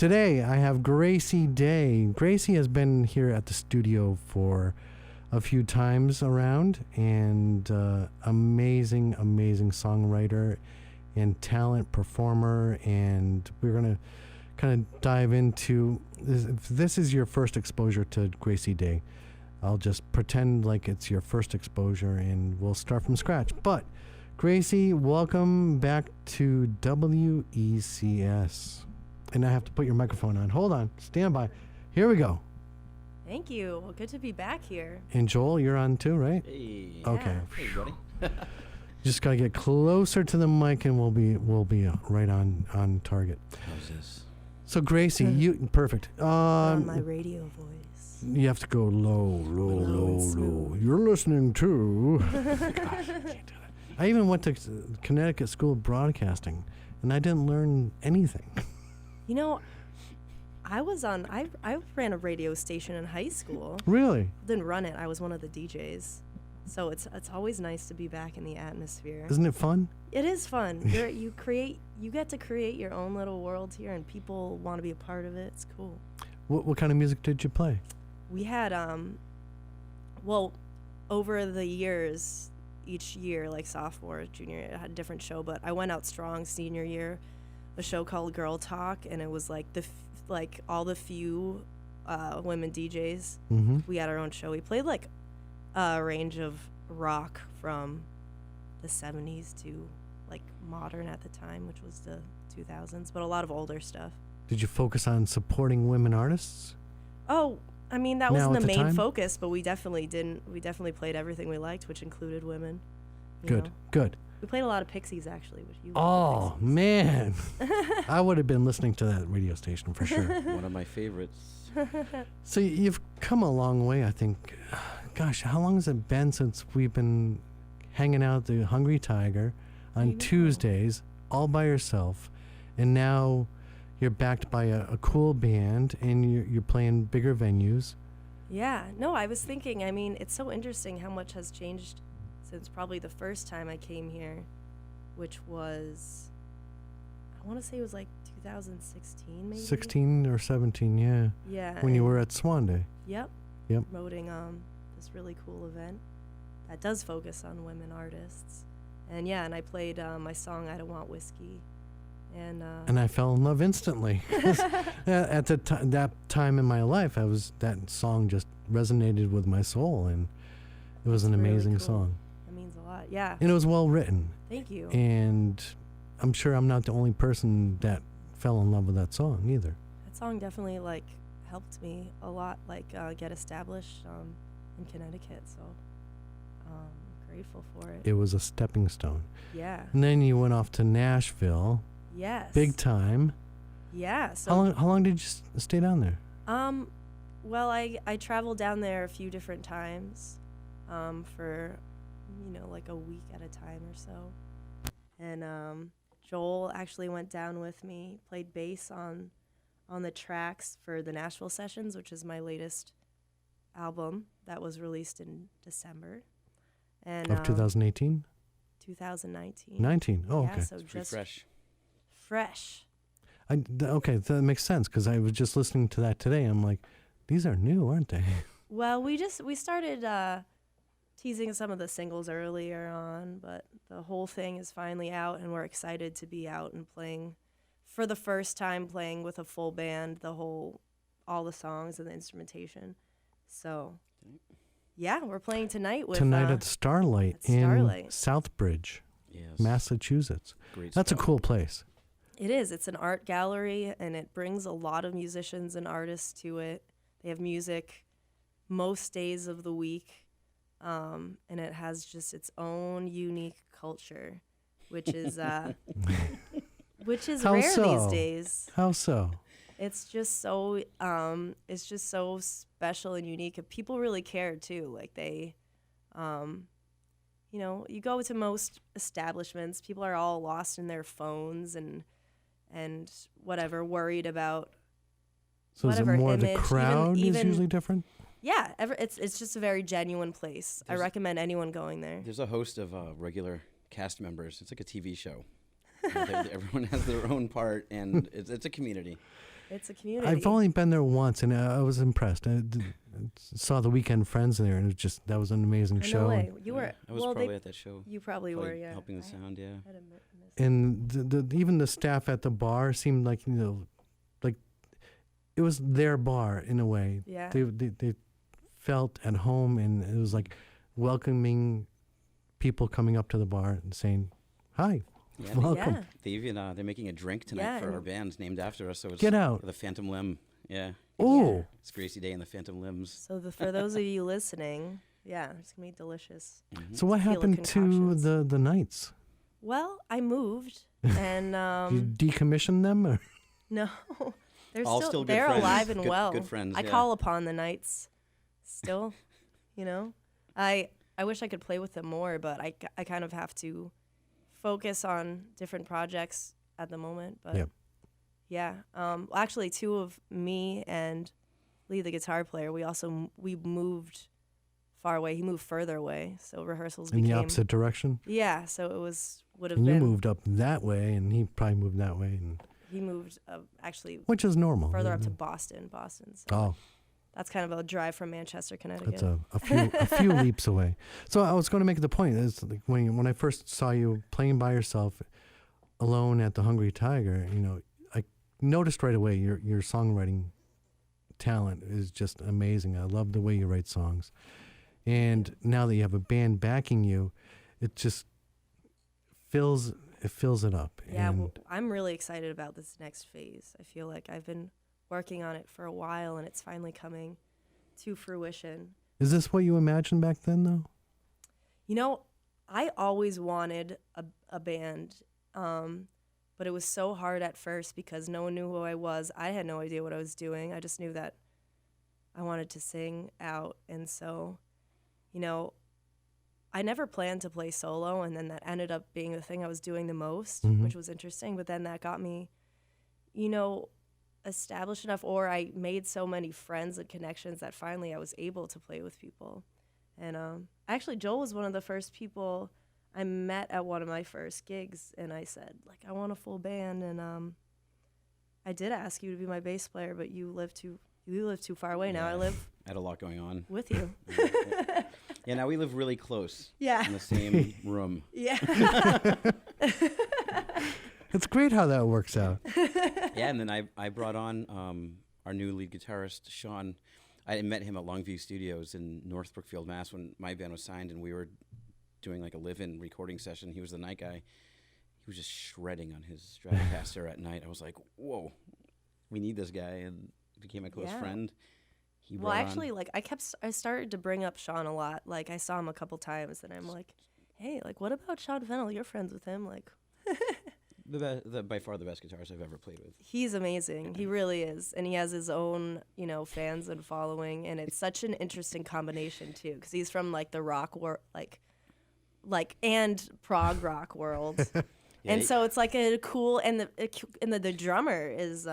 Today I have Gracie Day. Gracie has been here at the studio for a few times around, and amazing songwriter and talent performer. And we're going to kind of dive into this. If this is your first exposure to Gracie Day, I'll just pretend like it's your first exposure and we'll start from scratch. But Gracie, welcome back to WECS. And I have to put your microphone on. Hold on. Stand by. Here we go. Thank you. Well, good to be back here. And Joel, you're on too, right? Hey. Okay. Hey, buddy. Just gotta get closer to the mic, and we'll be right on target. How's this? So Gracie, you perfect. On my radio voice. You have to go low. You're listening to. Gosh, I can't do that. I even went to Connecticut School of Broadcasting, and I didn't learn anything. You know, I ran a radio station in high school. Really? Didn't run it. I was one of the DJs. So it's always nice to be back in the atmosphere. Isn't it fun? It is fun. You get to create your own little world here, and people want to be a part of it. It's cool. What kind of music did you play? We had over the years, each year, like sophomore, junior year, I had a different show, but I went out strong senior year, a show called Girl Talk, and it was like all the few women DJs. Mm-hmm. We had our own show. We played like a range of rock from the 70s to like modern at the time, which was the 2000s, but a lot of older stuff. Did you focus on supporting women artists? Oh, I mean, that Now wasn't the main time? focus, but we definitely didn't. We definitely played everything we liked, which included women. Good. We played a lot of Pixies, actually. Which you Oh, man. I would have been listening to that radio station for sure. One of my favorites. So you've come a long way, I think. Gosh, how long has it been since we've been hanging out at the Hungry Tiger on Tuesdays all by yourself, and now you're backed by a cool band, and you're playing bigger venues. Yeah. No, I was thinking, I mean, it's so interesting how much has changed since probably the first time I came here, which was, I want to say it was like 2016 maybe? 16 or 17, yeah. Yeah. When you were at Swan Day. Yep. Yep. Promoting this really cool event that does focus on women artists. And yeah, and I played my song, I Don't Want Whiskey. And I fell in love instantly. At that time in my life, that song just resonated with my soul, and it was an amazing really cool. song. That means a lot, yeah. And it was well written. Thank you. And I'm sure I'm not the only person that fell in love with that song either. That song definitely helped me a lot, get established in Connecticut. So I'm grateful for it. It was a stepping stone. Yeah. And then you went off to Nashville. Yes. Big time. Yeah. So How long did you stay down there? Well, I traveled down there a few different times, for, like a week at a time or so. And Joel actually went down with me, played bass on the tracks for the Nashville Sessions, which is my latest album that was released in December. And Of 2018? 2019. 19. Oh, yeah, okay. So It's pretty just fresh. Okay, that makes sense, because I was just listening to that today. I'm like, these are new, aren't they? Well, we started teasing some of the singles earlier on, but the whole thing is finally out, and we're excited to be out and playing for the first time, playing with a full band, all the songs and the instrumentation. So, yeah, we're playing tonight at Starlight in Southbridge, Yes. Massachusetts. Great That's a spot. cool place. It is. It's an art gallery, and it brings a lot of musicians and artists to it. They have music most days of the week, and it has just its own unique culture, which is How rare so? these days. How so? It's just so special and unique, and people really care too. Like they, you go to most establishments, people are all lost in their phones and whatever, worried about. So whatever is it more image, the crowd is even usually different? Yeah, it's just a very genuine place. I recommend anyone going there. There's a host of regular cast members. It's like a TV show. Everyone has their own part, and it's a community. It's a community. I've only been there once, and I was impressed. Saw the Weekend Friends there, and that was an amazing show. No way. You were. I was probably at that show. You probably were, yeah. Helping the sound, yeah. And even the staff at the bar seemed like, like it was their bar in a way. Yeah. They felt at home, and it was like welcoming people coming up to the bar and saying, "Hi, Yeah, welcome." Yeah. They even they're making a drink tonight for our band named after us. So it's Get out. the Phantom Limb. Yeah. Oh, It's Gracie Day and the Phantom Limbs. So for those of you listening, yeah, it's gonna be delicious. Mhm. so what Tequila happened to concoctions. the nights? Well, I moved, and You decommissioned them? Or? no, they're All still good they're friends. alive and Good- well. good friends, I yeah. call upon the nights, still, I wish I could play with them more, but I kind of have to focus on different projects at the moment. But Yep. yeah, actually, two of me and Lee, the guitar player, we moved far away. He moved further away, so rehearsals In became the opposite direction? Yeah, so it would have And been. you moved up that way, and he probably moved that way, He moved actually which is normal. further up to Boston. So Oh, that's kind of a drive from Manchester, Connecticut. that's a few leaps away. So I was going to make the point is like when I first saw you playing by yourself, alone at the Hungry Tiger, I noticed right away your songwriting talent is just amazing. I love the way you write songs, and now that you have a band backing you, it just fills it up. Yeah, And well, I'm really excited about this next phase. I feel like I've been working on it for a while, and it's finally coming to fruition. is this what you imagined back then, though? I always wanted a band, but it was so hard at first because no one knew who I was. I had no idea what I was doing. I just knew that I wanted to sing out, and so, I never planned to play solo, and then that ended up being the thing I was doing the most, Mhm. which was interesting. But then that got me, established enough, or I made so many friends and connections that finally I was able to play with people. And actually, Joel was one of the first people I met at one of my first gigs, and I said, I want a full band. And I did ask you to be my bass player, but you live too far away now. Yeah. I live I had a lot going on. with you. Yeah, now we live really close. Yeah. In the same room. Yeah. It's great how that works out. Yeah, and then I brought on our new lead guitarist, Sean. I met him at Longview Studios in North Brookfield, Mass. when my band was signed, and we were doing like a live-in recording session. He was the night guy. He was just shredding on his Stratocaster at night. I was like, whoa, we need this guy, and became a close Yeah. friend. He Well, brought actually, on, I started to bring up Sean a lot. I saw him a couple times, and I'm like, hey, what about Sean Fennell? You're friends with him. by far the best guitarist I've ever played with. He's amazing. He really is. And he has his own, fans and following. And it's such an interesting combination, too, because he's from, the rock world, and prog rock world. Yeah, and so it's a cool, and the drummer is,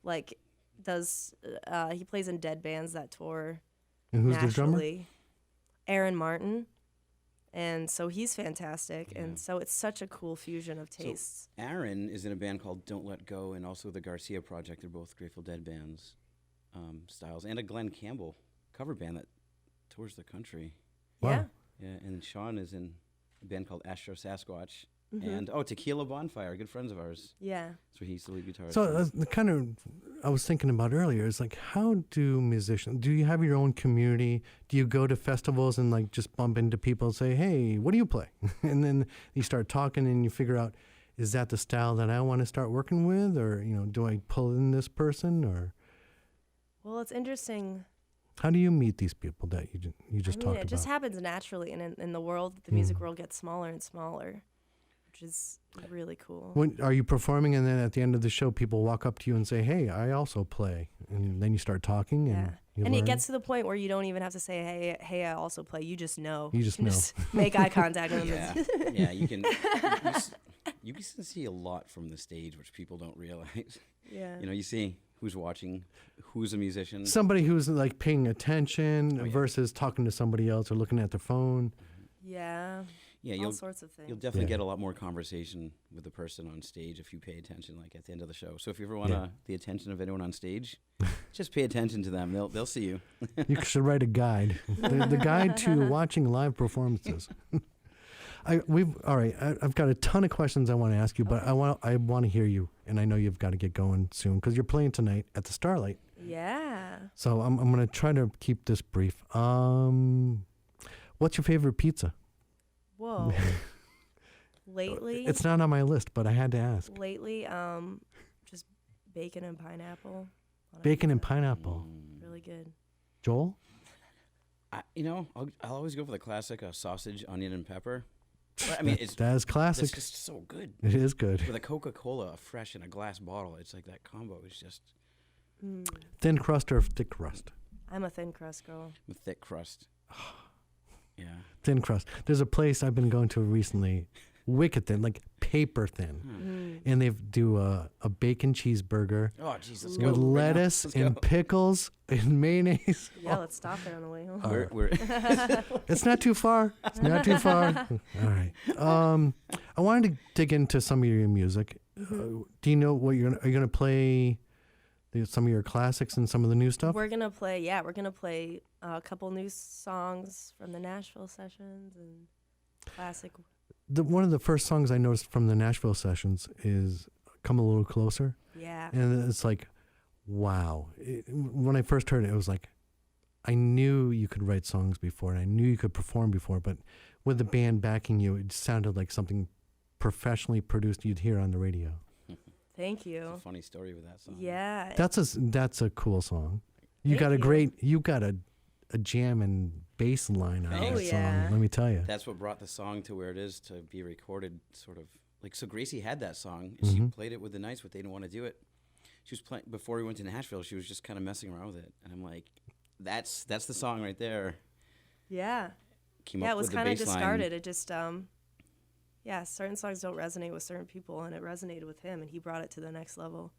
he plays in dead bands that tour And who's the drummer? nationally. Aaron Martin. And so he's fantastic. Yeah. And so it's such a cool fusion of tastes. Aaron is in a band called Don't Let Go, and also the Garcia Project. They're both Grateful Dead bands, styles, and a Glenn Campbell cover band that tours the country. Wow. Yeah. Yeah, and Sean is in a band called Astro Sasquatch, Mhm. and Tequila Bonfire, good friends of ours. Yeah. So he's the lead guitarist. So the kind of I was thinking about earlier is how do musicians? Do you have your own community? Do you go to festivals and just bump into people and say, "Hey, what do you play?" And then you start talking and you figure out, is that the style that I want to start working with, or do I pull in this person, or Well, it's interesting. how do you meet these people that you just talked it about? just happens naturally. And in the world, the music world gets smaller and smaller, which is really cool. When are you performing, and then at the end of the show, people walk up to you and say, "Hey, I also play," and then you start talking, and Yeah. you And it learn? gets to the point where you don't even have to say, hey, I also play. You just know. You just know. make eye contact with them. yeah, yeah, you can. You can see a lot from the stage, which people don't realize. Yeah. You see who's watching, who's a musician. Somebody who's paying attention Oh, yeah. versus talking to somebody else or looking at their phone. Yeah. Yeah, all sorts of things. you'll definitely Yeah. get a lot more conversation with the person on stage if you pay attention, like at the end of the show. So if you ever want the attention of anyone on stage, just pay attention to them. They'll see you. You should write a guide. The guide to watching live performances. All right. I've got a ton of questions I want to ask you, but I want to hear you, and I know you've got to get going soon because you're playing tonight at the Starlight. Yeah. So I'm going to try to keep this brief. What's your favorite pizza? Whoa. Lately, It's not on my list, but I had to ask. lately, just bacon and pineapple. on a Bacon and pizza. pineapple. Really good. Joel? I'll always go for the classic sausage, onion, and pepper. But, I mean, That is that's classic. just so good. It is good. With a Coca-Cola fresh in a glass bottle, it's like that combo is just Thin crust or thick crust? I'm a thin crust girl. with thick crust. Yeah. Thin crust. There's a place I've been going to recently, wicked thin, like paper thin. And they do a bacon cheeseburger Oh, jeez, let's with go. Right now. lettuce Let's and go. pickles and mayonnaise. Yeah, let's stop there on the way home. We're It's not too far. It's not too far. All right. I wanted to dig into some of your music. Do you know what are you gonna play? Some of your classics and some of the new stuff. We're gonna play a couple new songs from the Nashville sessions and classic. One of the first songs I noticed from the Nashville sessions is "Come a Little Closer," Yeah. and it's like, wow. When I first heard it, it was like, I knew you could write songs before, and I knew you could perform before, but with the band backing you, it sounded like something professionally produced you'd hear on the radio. Thank It's you. a funny story with that song. Yeah. That's a cool song. You Thank got you. you got a jam and bass line on Oh, that yeah. song. Let me tell you. That's what brought the song to where it is to be recorded, sort of. Like, so Gracie had that song, and she played it with the Knights, but they didn't want to do it. She was playing, before we went to Nashville, she was just kind of messing around with it. And I'm like, that's the song right there. Yeah. Came Yeah, up it was with the kind of bass just line. started. It just yeah, certain songs don't resonate with certain people, and it resonated with him, and he brought it to the next level.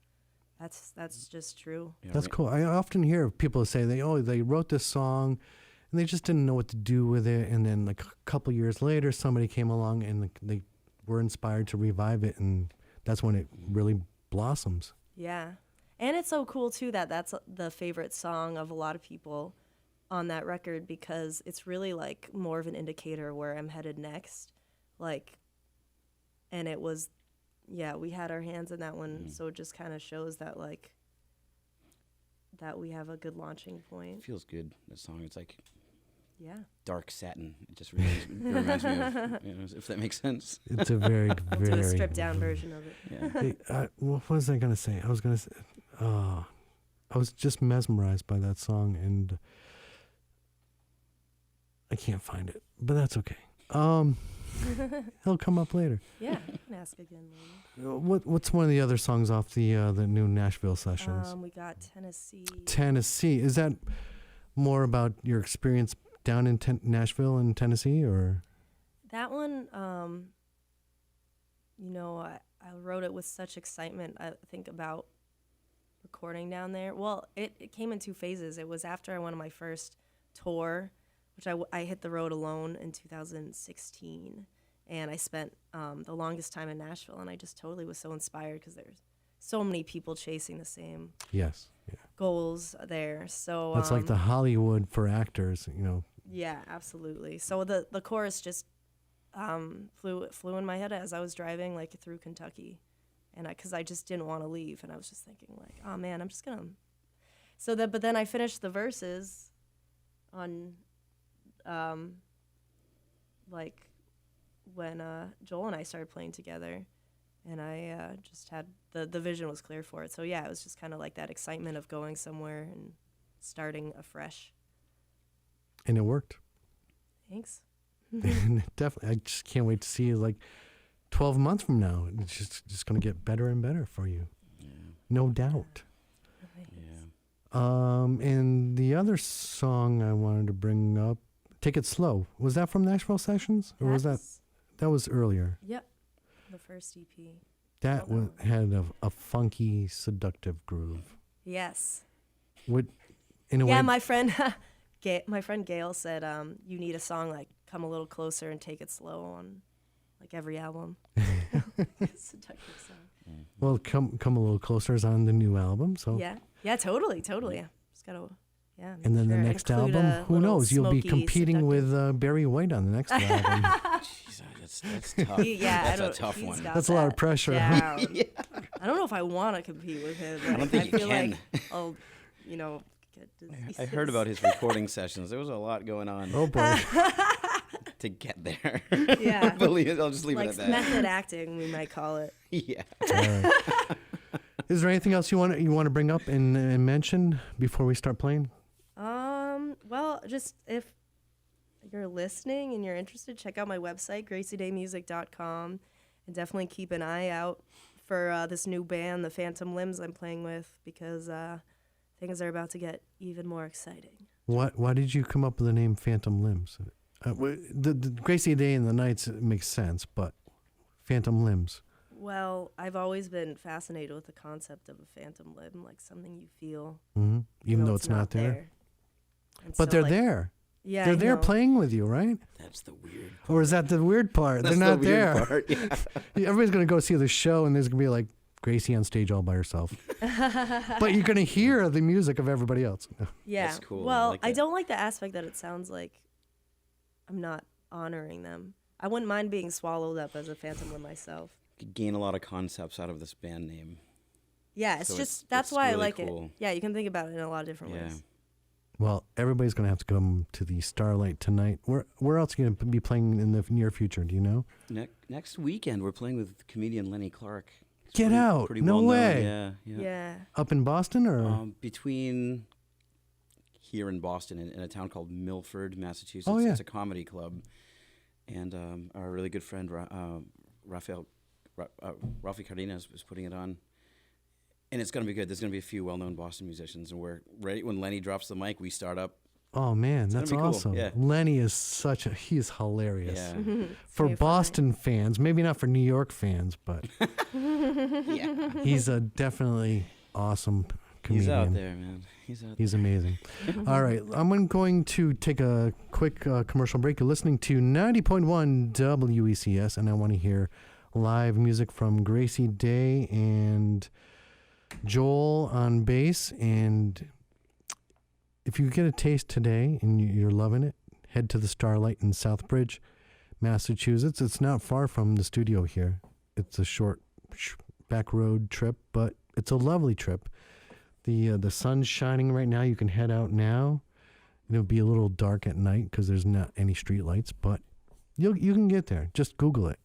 That's just true. Yeah, That's right. cool. I often hear people say they wrote this song and they just didn't know what to do with it, and then like a couple years later somebody came along and they were inspired to revive it, and that's when it really blossoms. Yeah. And it's so cool too that that's the favorite song of a lot of people on that record, because it's really like more of an indicator of where I'm headed next. Like, and it was, yeah, we had our hands in that one, so it just kind of shows that like that we have a good launching It point. feels good, that song. It's like Yeah. dark satin. It just really it reminds me of, if that makes sense. It's a very We'll do very a stripped down version of it. Yeah. Hey, what was I gonna say? I was gonna say, I was just mesmerized by that song, and I can't find it, but that's okay. He'll come up later. Yeah, you can ask again later. What's one of the other songs off the new Nashville sessions? We got Tennessee. Tennessee. Is that more about your experience down in Nashville and Tennessee, or? That one, I wrote it with such excitement. I think about recording down there. Well, it came in two phases. It was after I went on my first tour, which I hit the road alone in 2016. And I spent the longest time in Nashville, and I just totally was so inspired because there's so many people chasing the same Yes. Yeah. goals there. So That's like the Hollywood for actors, yeah, absolutely. So the chorus just flew in my head as I was driving like through Kentucky, and because I just didn't want to leave, and I was just thinking like, oh man, I'm just gonna. But then I finished the verses on, like when Joel and I started playing together, and I just had the vision was clear for it. So yeah, it was just kind of like that excitement of going somewhere and starting afresh. And it worked. Thanks. And definitely, I just can't wait to see like 12 months from now. It's just going to get better and better for you. Yeah. No doubt. Yeah. And the other song I wanted to bring up, Take It Slow. Was that from Nashville Sessions? Or was that was earlier? Yep. The first EP. That Oh, no. had a funky, seductive groove. Yes. In a Yeah, way, my friend Gail said, you need a song like come a little closer and take it slow on like every album. Seductive song. Well, come a little closer is on the new album. So Yeah, totally. Just gotta, make and then the sure I next include album, a who little knows? You'll be smoky, competing seductive- with Barry White on the next album. Jeez, that's tough. Yeah, That's a tough he's one. got That's a lot of that pressure. down. Yeah. I don't know if I want to compete with him. I don't think you feel can. like I'll, get diseases. I heard about his recording sessions. There was a lot going on Oh boy. to get there. Yeah. Believe it, I'll just leave Like it at that. method acting, we might call it. Yeah. All right. Is there anything else you want to bring up and mention before we start playing? Well, just if you're listening and you're interested, check out my website, graciedaymusic.com, and definitely keep an eye out for this new band, the Phantom Limbs, I'm playing with, because things are about to get even more exciting. Why did you come up with the name Phantom Limbs? The Gracie Day and the Nights makes sense, but Phantom Limbs. Well, I've always been fascinated with the concept of a phantom limb, like something you feel, Even though it's not there. And But so, they're like, there. Yeah, They're I there know. playing with you, right? That's the weird part. Or is that the weird part? That's they're not the weird there. part, yeah. Everybody's going to go see the show, and there's going to be like Gracie on stage all by herself. But you're going to hear the music of everybody else. Yeah. That's cool. I Well, like I that. don't like the aspect that it sounds like I'm not honoring them. I wouldn't mind being swallowed up as a phantom limb myself. Could gain a lot of concepts out of this band name. Yeah, it's So just it's- that's it's why I really like cool. it. Yeah, you can think about it in a lot of different Yeah. ways. Well, everybody's going to have to come to the Starlight tonight. Where else are you going to be playing in the near future? Do you know? Next weekend, we're playing with comedian Lenny Clark. He's Get out. Pretty No well way. known. Yeah. Yeah. Up in Boston or? Between here in Boston and in a town called Milford, Massachusetts. Oh, yeah. It's a comedy club. And our really good friend, Rafi Cardenas, is putting it on. And it's going to be good. There's going to be a few well-known Boston musicians. And we're ready. When Lenny drops the mic, we start up. Oh, man, gonna that's be cool, awesome. yeah. Lenny is he's hilarious. Yeah. It's For very funny. Boston fans, maybe not for New York fans, but Yeah. he's a definitely awesome comedian. He's out there, man. He's amazing. All right, I'm going to take a quick commercial break. You're listening to 90.1 WECS, and I want to hear live music from Gracie Day and Joel on bass. And if you get a taste today and you're loving it, head to the Starlight in Southbridge, Massachusetts. It's not far from the studio here. It's a short back road trip, but it's a lovely trip. The sun's shining right now. You can head out now. It'll be a little dark at night because there's not any street lights, but you can get there. Just Google it.